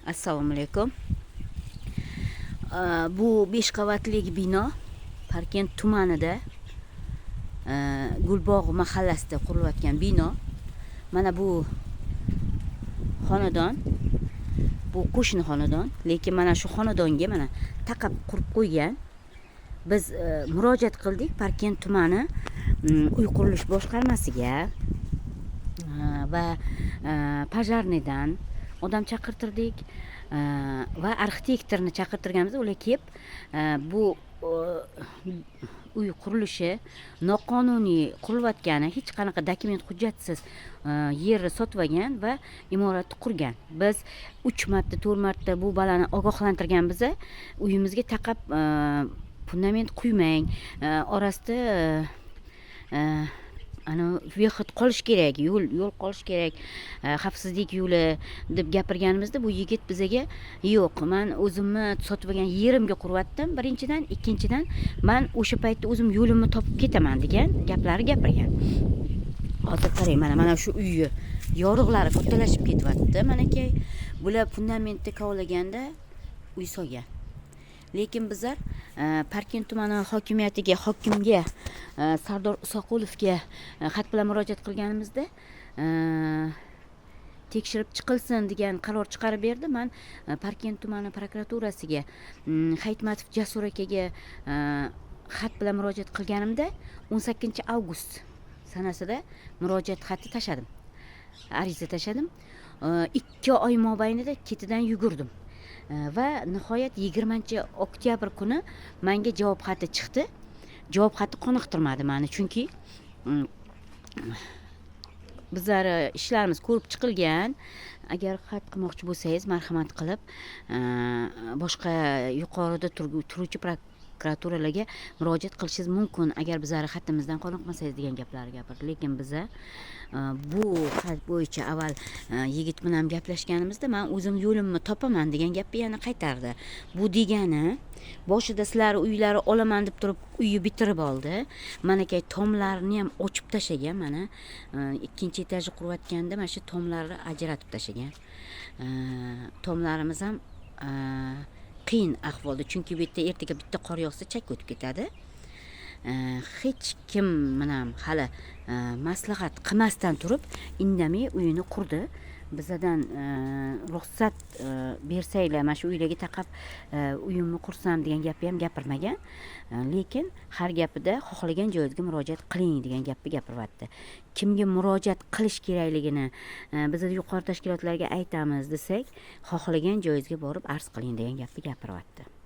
Assalomu alaykum. Bu 5 qavatli bino Parkent tumanida Gulbog' mahallasida qurilayotgan bino. Mana bu xonadon, bu qo'shni xonadon, lekin mana shu xonadonga mana taqab qurib qo'ygan. Biz murojaat qildik Parkent tumani uy qurilish boshqarmasiga va pojarnidan odam chaqirtirdik va arxitektorni chaqirtirganmiz. Ular kelib bu uy qurilishi noqonuniy qurilayotgani, hech qanaqa dokument hujjatsiz yerni sotmagan va imoratni qurgan. Biz 3 marta 4 marta bu balani ogohlantirganmiz. Uyimizga taqab fundament quymang, orasida vexot qolish kerak, yo'l qolish kerak, xavfsizlik yo'li deb gapirganimizda bu yigit bizaga yo'q, men o'zimni sotmagan yerimga quryaptim, birinchidan, ikkinchidan men o'sha paytda o'zim yo'limni topib ketaman degan gaplari gapirgan. Hozir qarang, mana shu uyni yorug'lari kattalashib ketyapti. Manaki bular fundamentni kovlaganda uy solgan. Lekin bizlar Parkent tumani hokimiyatiga, hokimga, Sardor Isoqulovga xat bilan murojaat qilganimizda tekshirib chiqilsin degan qaror chiqarib berdi. Men Parkent tumani prokuraturasiga, Hayitmatov Jasur akaga xat bilan murojaat qilganimda 18-avgust sanasida murojaat xati tashladim. Ariza tashladim. 2 oy mobaynida ketidan yugurdim. Va nihoyat 20-oktyabr kuni menga javob xati chiqdi. Javob xati qoniqtirmadi meni, chunki bizlar ishlarimiz ko'rib chiqilgan. Agar xat qilmoqchi bo'lsangiz, marhamat qilib boshqa yuqorida turuvchi prokuraturalarga murojaat qilishingiz mumkin, agar bizlar xatimizdan qoniqmasangiz degan gaplarni gapirdi. Lekin biza bu xat bo'yicha avval yigit bilan gaplashganimizda men o'zim yo'limni topaman degan gapni yana qaytardi. Bu degani boshida sizlar uylari olaman deb turib uyni bitirib oldi. Manakay tomlarini ham ochib tashlagan. Mana 2-etajni qurayotganda mana shu tomlarni ajratib tashlagan. Tomlarimiz ham qiyin ahvolda, chunki bu yerda ertaga bitta qor yog'sa chak o'tib ketadi. Hech kim bilan hali maslahat qilmasdan turib indamay uyini qurdi. Bizdan ruxsat bersanglar mana shu uylarga taqab uyimni qursam degan gapni ham gapirmagan. Lekin har gapida xohlagan joyingizga murojaat qiling degan gapni gapiryapti. Kimga murojaat qilish kerakligini biz yuqori tashkilotlarga aytamiz desak, xohlagan joyingizga borib arz qiling degan gapni gapiryapti.